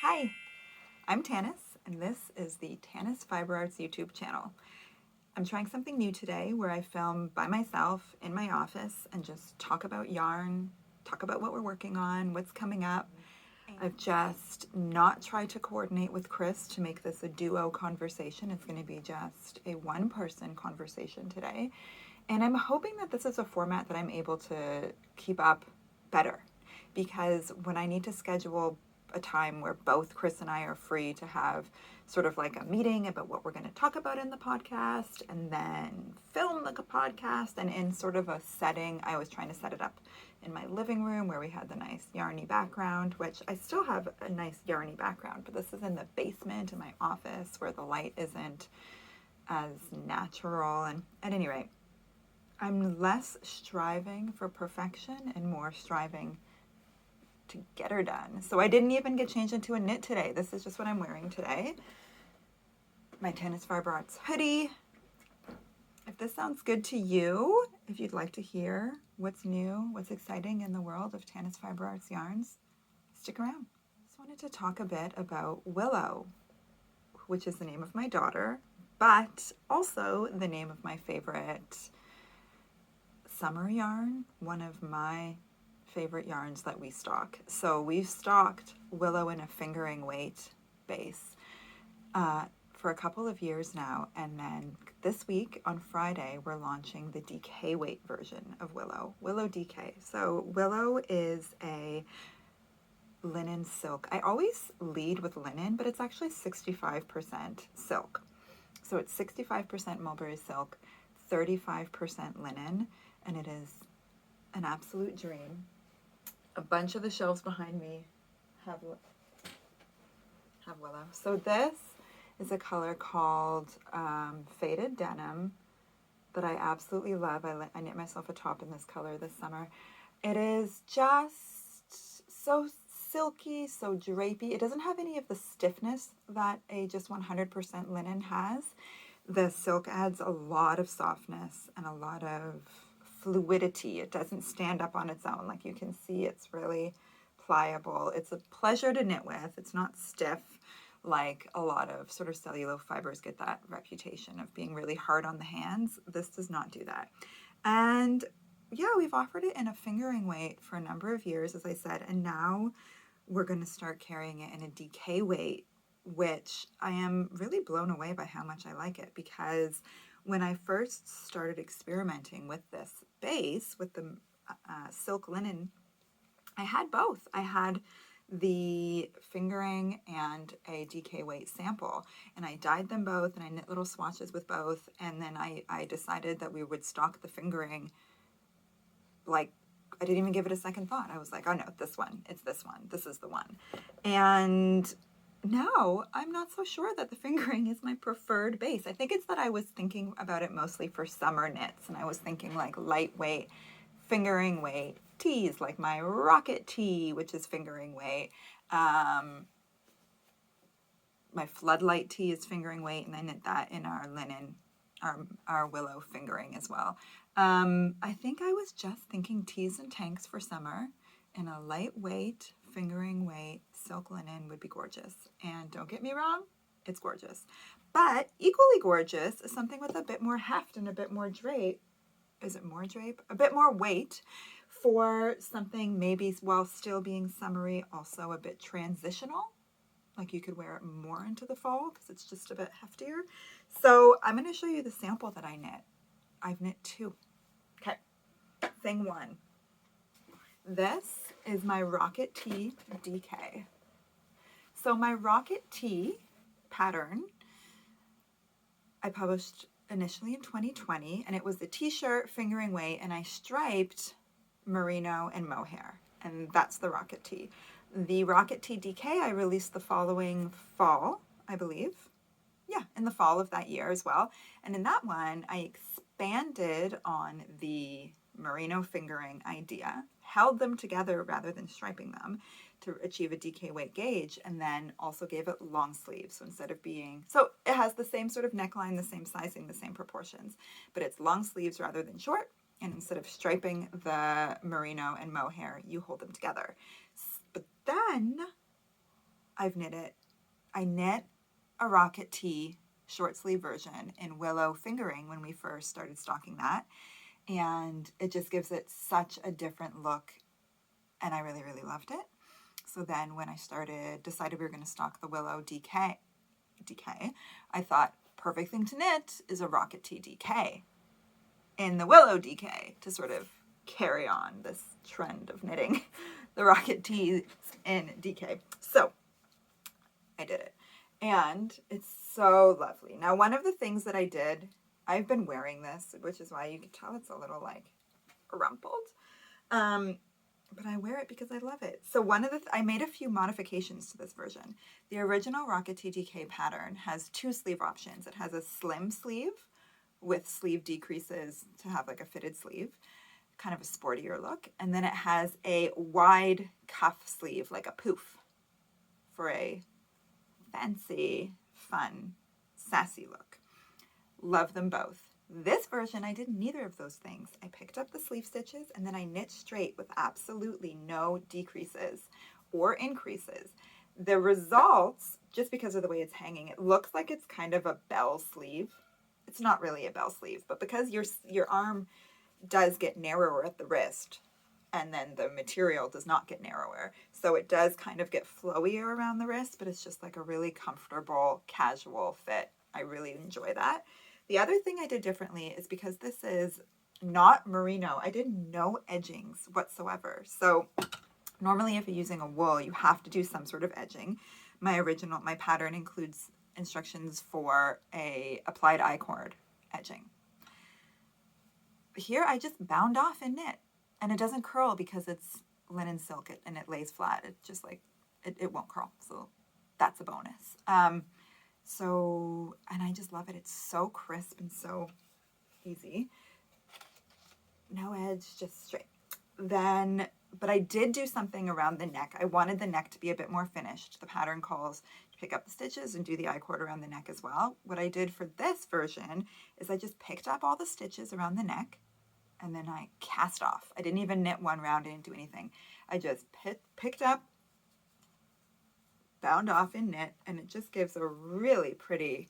Hi, I'm Tanis, and this is the Tanis Fiber Arts YouTube channel. I'm trying something new today where I film by myself in my office and just talk about yarn, talk about what we're working on, what's coming up. I've just not tried to coordinate with Chris to make this a duo conversation. It's going to be just a one-person conversation today. And I'm hoping that this is a format that I'm able to keep up better, because when I need to schedule a time where both Chris and I are free to have sort of like a meeting about what we're going to talk about in the podcast and then film like a podcast, and in sort of a setting, I was trying to set it up in my living room where we had the nice yarny background, which I still have a nice yarny background, but this is in the basement in my office where the light isn't as natural. And at any rate, I'm less striving for perfection and more striving to get her done. So I didn't even get changed into a knit today. This is just what I'm wearing today. My Tanis Fiber Arts hoodie. If this sounds good to you, if you'd like to hear what's new, what's exciting in the world of Tanis Fiber Arts yarns, stick around. I just wanted to talk a bit about Willow, which is the name of my daughter, but also the name of my favorite summer yarn, one of my favorite yarns that we stock. So we've stocked Willow in a fingering weight base for a couple of years now, and then this week on Friday we're launching the DK weight version of WIllow DK. So Willow is a linen silk. I always lead with linen, but it's actually 65% silk. So it's 65% mulberry silk, 35% linen, and it is an absolute dream. A bunch of the shelves behind me have Willow. So this is a color called Faded Denim that I absolutely love. I knit myself a top in this color this summer. It is just so silky, so drapey. It doesn't have any of the stiffness that a just 100% linen has. The silk adds a lot of softness and a lot of fluidity. It doesn't stand up on its own. Like you can see, it's really pliable. It's a pleasure to knit with. It's not stiff like a lot of sort of cellulose fibers get that reputation of being really hard on the hands. This does not do that. And yeah, we've offered it in a fingering weight for a number of years, as I said, and now we're going to start carrying it in a DK weight, which I am really blown away by how much I like it, because when I first started experimenting with this base, with the silk linen, I had both. I had the fingering and a DK weight sample, and I dyed them both, and I knit little swatches with both, and then I decided that we would stock the fingering. Like, I didn't even give it a second thought. I was like, oh no, this one, it's this one, this is the one. And now I'm not so sure that the fingering is my preferred base. I think it's that I was thinking about it mostly for summer knits, and I was thinking like lightweight fingering weight tees, like my Rocket tee, which is fingering weight. My Floodlight tee is fingering weight, and I knit that in our linen, our Willow fingering as well. I think I was just thinking tees and tanks for summer, and a lightweight fingering weight silk linen would be gorgeous. And don't get me wrong, it's gorgeous. But equally gorgeous is something with a bit more heft and a bit more drape. Is it more drape? A bit more weight for something maybe while still being summery, also a bit transitional. Like you could wear it more into the fall because it's just a bit heftier. So I'm going to show you the sample that I knit. I've knit two. Okay, thing one. This is my Rocket tee DK. So my Rocket tee pattern I published initially in 2020, and it was the t-shirt fingering weight, and I striped merino and mohair, and that's the Rocket tee. The Rocket tee DK I released the following fall, I believe. Yeah, in the fall of that year as well. And in that one, I expanded on the merino fingering idea, held them together rather than striping them to achieve a DK weight gauge, and then also gave it long sleeves. So instead of being, so it has the same sort of neckline, the same sizing, the same proportions, but it's long sleeves rather than short. And instead of striping the merino and mohair, you hold them together. But then I've knit it. I knit a rocket tee short sleeve version in Willow fingering when we first started stocking that. And it just gives it such a different look. And I really, really loved it. So then when I decided we were going to stock the Willow DK, I thought perfect thing to knit is a rocket tee DK in the Willow DK to sort of carry on this trend of knitting the rocket tees in DK. So I did it. And it's so lovely. Now, one of the things that I did, I've been wearing this, which is why you can tell it's a little like rumpled. But I wear it because I love it. So I made a few modifications to this version. The original Rocket TDK pattern has 2 sleeve options. It has a slim sleeve with sleeve decreases to have like a fitted sleeve, kind of a sportier look. And then it has a wide cuff sleeve, like a poof, for a fancy, fun, sassy look. Love them both. This version, I did neither of those things. I picked up the sleeve stitches and then I knit straight with absolutely no decreases or increases. The results, just because of the way it's hanging, it looks like it's kind of a bell sleeve. It's not really a bell sleeve, but because your arm does get narrower at the wrist, and then the material does not get narrower, so it does kind of get flowier around the wrist, but it's just like a really comfortable, casual fit. I really enjoy that. The other thing I did differently is because this is not merino, I did no edgings whatsoever. So normally if you're using a wool, you have to do some sort of edging. My pattern includes instructions for a applied I-cord edging. Here I just bound off and knit, and it doesn't curl because it's linen silk and it lays flat. It just like, it won't curl. So that's a bonus. And I just love it. It's so crisp and so easy. No edge, just straight. But I did do something around the neck. I wanted the neck to be a bit more finished. The pattern calls to pick up the stitches and do the I-cord around the neck as well. What I did for this version is I just picked up all the stitches around the neck and then I cast off. I didn't even knit one round, I didn't do anything. I just picked up, bound off and knit, and it just gives a really pretty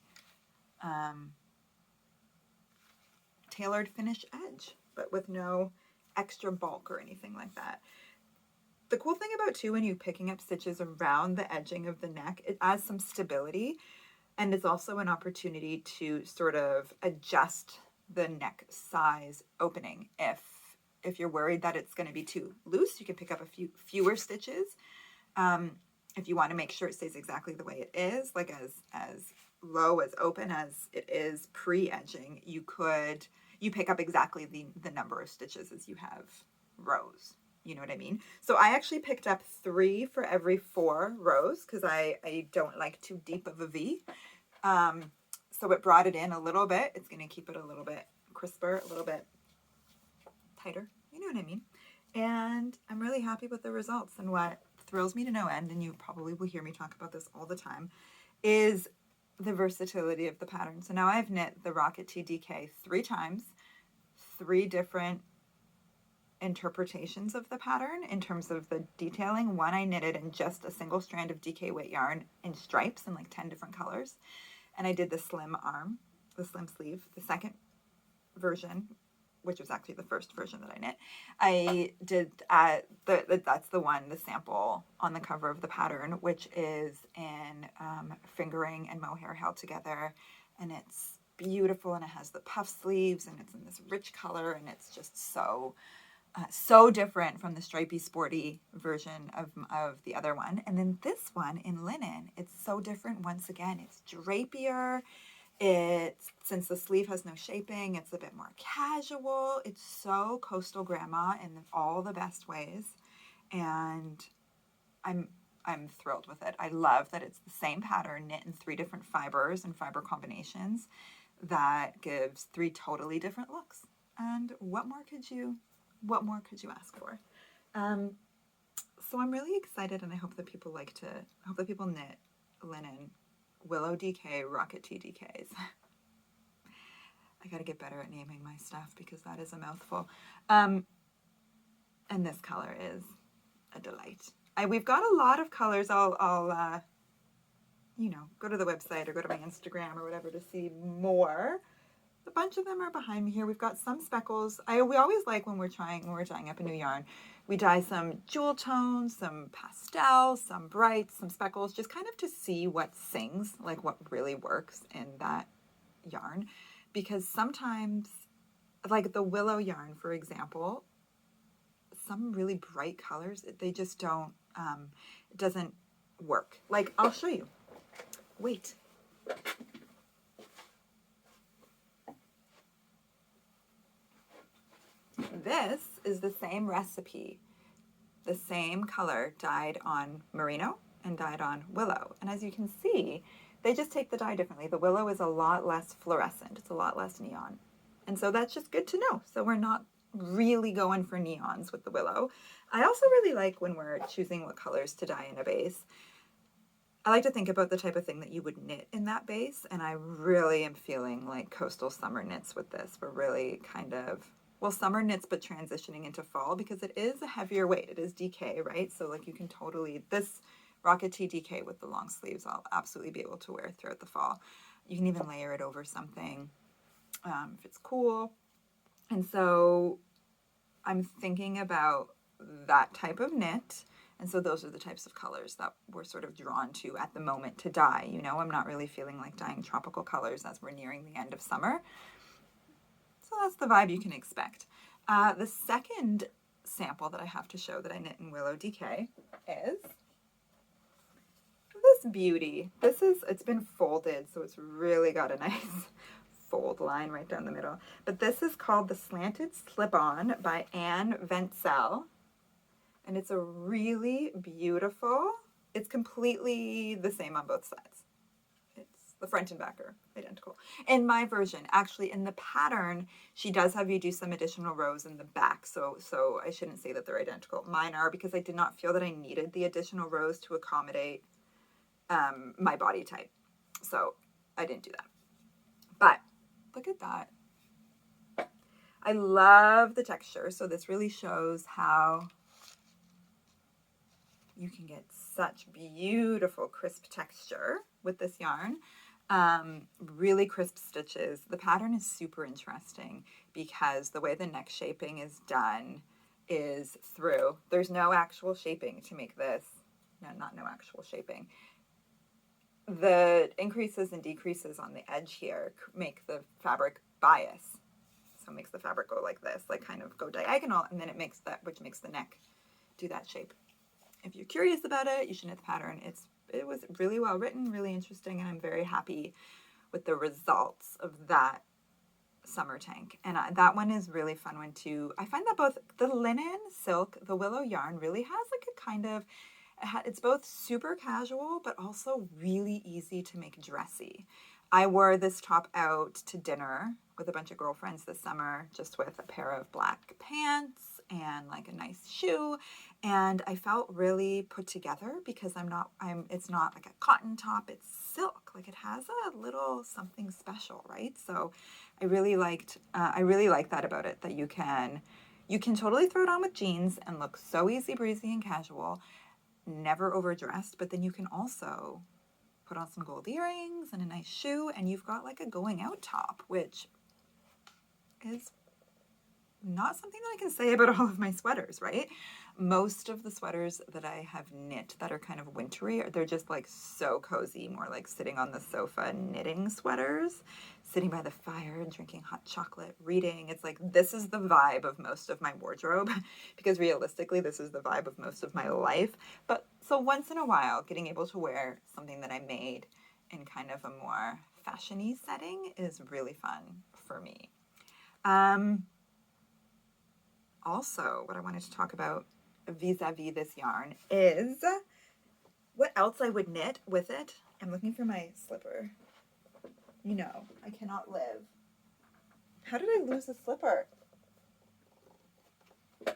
tailored finish edge, but with no extra bulk or anything like that. The cool thing about too, when you're picking up stitches around the edging of the neck, it adds some stability, and it's also an opportunity to sort of adjust the neck size opening. If you're worried that it's going to be too loose, you can pick up a fewer stitches. If you want to make sure it stays exactly the way it is, like as low as open as it is pre-edging, you pick up exactly the number of stitches as you have rows. You know what I mean? So I actually picked up 3 for every 4 rows because I don't like too deep of a V. So it brought it in a little bit. It's going to keep it a little bit crisper, a little bit tighter. You know what I mean? And I'm really happy with the results. And what thrills me to no end, and you probably will hear me talk about this all the time, is the versatility of the pattern. So now I've knit the Rocket TDK 3 times, 3 different interpretations of the pattern in terms of the detailing. One I knitted in just a single strand of DK weight yarn in stripes in like 10 different colors. And I did the slim arm, the slim sleeve. The second version, which was actually the first version that I knit, I did that's the one, the sample on the cover of the pattern, which is in fingering and mohair held together, and it's beautiful, and it has the puff sleeves, and it's in this rich color, and it's just so different from the stripy sporty version of the other one. And then this one in linen, it's so different once again. It's drapier. Since the sleeve has no shaping, it's a bit more casual. It's so coastal grandma in all the best ways. And I'm thrilled with it. I love that it's the same pattern knit in 3 different fibers and fiber combinations that gives 3 totally different looks. And what more could you ask for? So I'm really excited, and I hope that people knit linen Willow DK Rocket TDKs. I gotta get better at naming my stuff because that is a mouthful. And this color is a delight. We've got a lot of colors. I'll you know, go to the website or go to my Instagram or whatever to see more. A bunch of them are behind me here. We've got some speckles. We always like when we're dyeing up a new yarn, we dye some jewel tones, some pastels, some brights, some speckles, just kind of to see what sings, like what really works in that yarn. Because sometimes, like the willow yarn, for example, some really bright colors, they just don't, it doesn't work. Like, I'll show you. Wait. This is the same recipe, the same color dyed on merino and dyed on willow. And as you can see, they just take the dye differently. The willow is a lot less fluorescent. It's a lot less neon. And so that's just good to know. So we're not really going for neons with the willow. I also really like when we're choosing what colors to dye in a base. I like to think about the type of thing that you would knit in that base. And I really am feeling like coastal summer knits with this. We're really kind of, well, summer knits, but transitioning into fall because it is a heavier weight. It is DK, right? So like you can totally, this Rocket Tee DK with the long sleeves, I'll absolutely be able to wear throughout the fall. You can even layer it over something if it's cool. And so I'm thinking about that type of knit. And so those are the types of colors that we're sort of drawn to at the moment to dye. You know, I'm not really feeling like dyeing tropical colors as we're nearing the end of summer. So that's the vibe you can expect. The second sample that I have to show that I knit in Willow DK is this beauty. It's been folded, so it's really got a nice fold line right down the middle. But this is called the Slanted Slip-on by Anne Vencel. And it's a really beautiful, it's completely the same on both sides. It's the front and back are identical. In my version, actually in the pattern, she does have you do some additional rows in the back. So I shouldn't say that they're identical. Mine are because I did not feel that I needed the additional rows to accommodate my body type. So I didn't do that. But look at that. I love the texture. So this really shows how you can get such beautiful crisp texture with this yarn. Really crisp stitches. The pattern is super interesting because the way the neck shaping is done is through. There's no actual shaping to make this. No, not no actual shaping. The increases and decreases on the edge here make the fabric bias. So it makes the fabric go like this, like kind of go diagonal, and then it makes that, which makes the neck do that shape. If you're curious about it, you should knit the pattern. It was really well written, really interesting, and I'm very happy with the results of that summer tank. And that one is really fun one too. I find that both the linen, silk, the willow yarn really has like a kind of, it's both super casual, but also really easy to make dressy. I wore this top out to dinner with a bunch of girlfriends this summer, just with a pair of black pants and like a nice shoe. And I felt really put together because it's not like a cotton top, it's silk. Like it has a little something special, right? So I really like that about it, that you can totally throw it on with jeans and look so easy breezy and casual, never overdressed, but then you can also put on some gold earrings and a nice shoe, and you've got like a going out top, which is not something that I can say about all of my sweaters, right? Most of the sweaters that I have knit that are kind of wintry, they're just like so cozy, more like sitting on the sofa knitting sweaters, sitting by the fire and drinking hot chocolate, reading. It's like, this is the vibe of most of my wardrobe because realistically, this is the vibe of most of my life. But so once in a while, getting able to wear something that I made in kind of a more fashion-y setting is really fun for me. Also, what I wanted to talk about vis-a-vis this yarn is what else I would knit with it. I'm looking for my slipper. You know, I cannot live. How did I lose the slipper?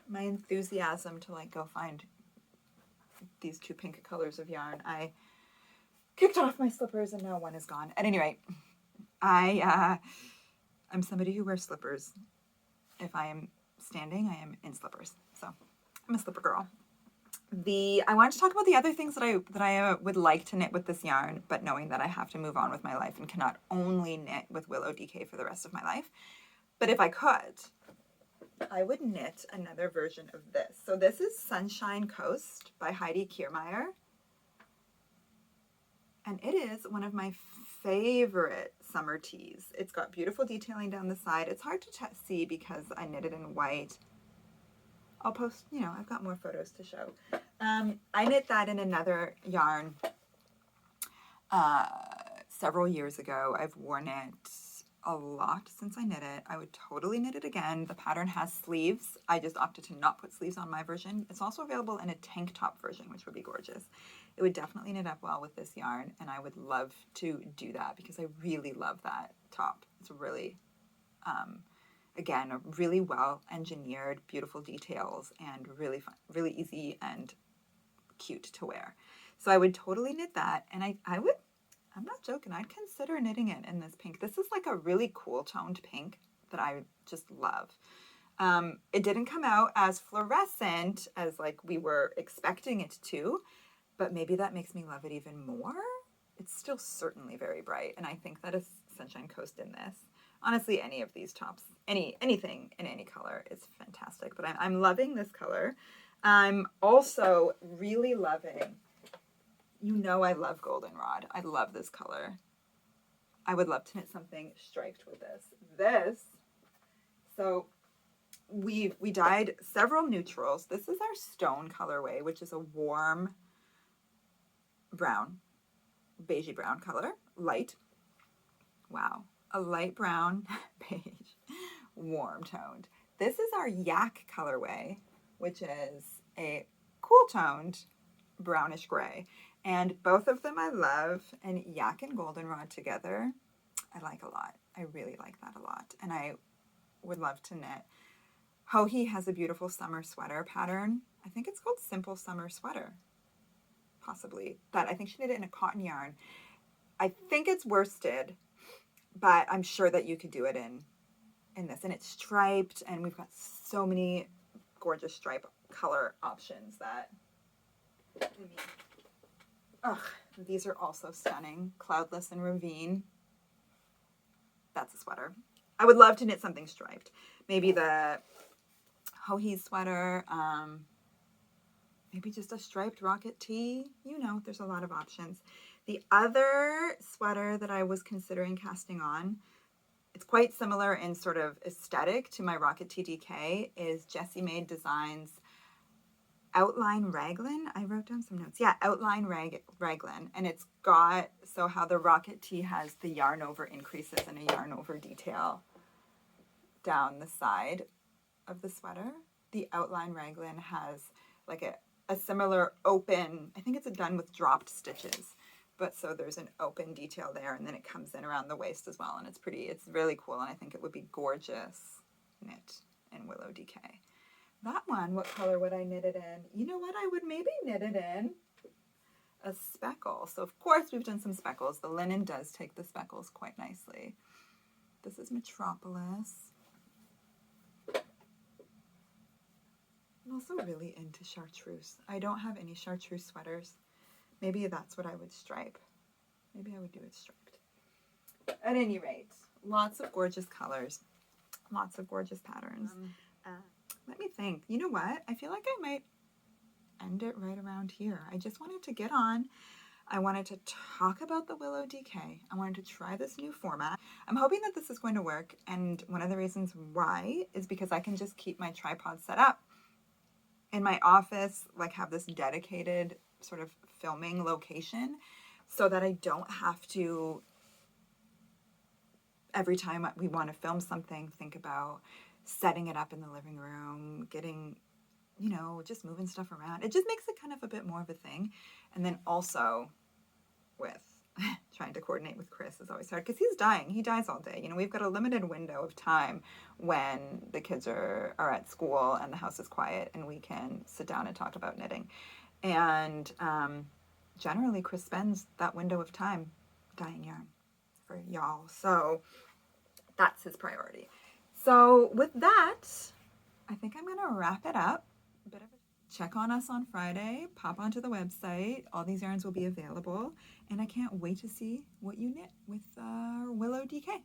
My enthusiasm to like go find these two pink colors of yarn. I kicked off my slippers and now one is gone. At any rate, I'm somebody who wears slippers. If I am standing, I am in slippers. So I'm a slipper girl. I wanted to talk about the other things that I would like to knit with this yarn, but knowing that I have to move on with my life and cannot only knit with Willow DK for the rest of my life. But if I could, I would knit another version of this. So this is Sunshine Coast by Heidi Kiermaier. And it is one of my favorite summer tees. It's got beautiful detailing down the side. It's hard to see because I knit it in white. I'll post, I've got more photos to show. I knit that in another yarn several years ago. I've worn it a lot since I knit it. I would totally knit it again. The pattern has sleeves. I just opted to not put sleeves on my version. It's also available in a tank top version, which would be gorgeous. It would definitely knit up well with this yarn, and I would love to do that because I really love that top. It's really, again, a really well engineered, beautiful details, and really fun, really easy and cute to wear. So I would totally knit that, and I would, I'm not joking, I'd consider knitting it in this pink. This is like a really cool toned pink that I just love. It didn't come out as fluorescent as like we were expecting it to, but maybe that makes me love it even more. It's still certainly very bright, and I think that a Sunshine Coast in this, honestly, any of these tops, anything in any color is fantastic, but I'm loving this color. I'm also really loving, I love goldenrod. I love this color. I would love to knit something striped with this. So we dyed several neutrals. This is our stone colorway, which is a warm brown, beigey brown color, light. Wow, a light brown, beige, warm toned. This is our yak colorway, which is a cool toned brownish gray. And both of them I love, and yak and goldenrod together, I like a lot. I really like that a lot. And I would love to knit. Hohi has a beautiful summer sweater pattern. I think it's called Simple Summer Sweater, possibly. That I think she did it in a cotton yarn. I think it's worsted, but I'm sure that you could do it in this. And it's striped, and we've got so many gorgeous stripe color options that, these are also stunning. Cloudless and Ravine. That's a sweater. I would love to knit something striped. Maybe the Hohi sweater, maybe just a striped rocket tee. There's a lot of options. The other sweater that I was considering casting on, it's quite similar in sort of aesthetic to my Rocket Tee DK, is Jessie Made Designs Outline Raglan. I wrote down some notes. Yeah, Outline Raglan. And it's got, so how the Rocket Tee has the yarn over increases and a yarn over detail down the side of the sweater. The Outline Raglan has like a similar open, I think it's done with dropped stitches, but so there's an open detail there, and then it comes in around the waist as well, and it's really cool, and I think it would be gorgeous knit in Willow DK. That one, what color would I knit it in? You know what? I would maybe knit it in a speckle. So of course we've done some speckles. The linen does take the speckles quite nicely. This is Metropolis. I'm also really into chartreuse. I don't have any chartreuse sweaters. Maybe that's what I would stripe. Maybe I would do it striped. At any rate, lots of gorgeous colors, lots of gorgeous patterns. Let me think. You know what? I feel like I might end it right around here. I just wanted to get on. I wanted to talk about the Willow DK. I wanted to try this new format. I'm hoping that this is going to work, and one of the reasons why is because I can just keep my tripod set up in my office, like have this dedicated sort of filming location, so that I don't have to, every time we want to film something, think about setting it up in the living room, getting, just moving stuff around. It just makes it kind of a bit more of a thing. And then also with trying to coordinate with Chris is always hard because he's dying. He dies all day. We've got a limited window of time when the kids are at school and the house is quiet and we can sit down and talk about knitting. And generally Chris spends that window of time dyeing yarn for y'all. So that's his priority. So with that, I think I'm going to wrap it up. check on us on Friday, pop onto the website. All these yarns will be available, and I can't wait to see what you knit with WIllow DK.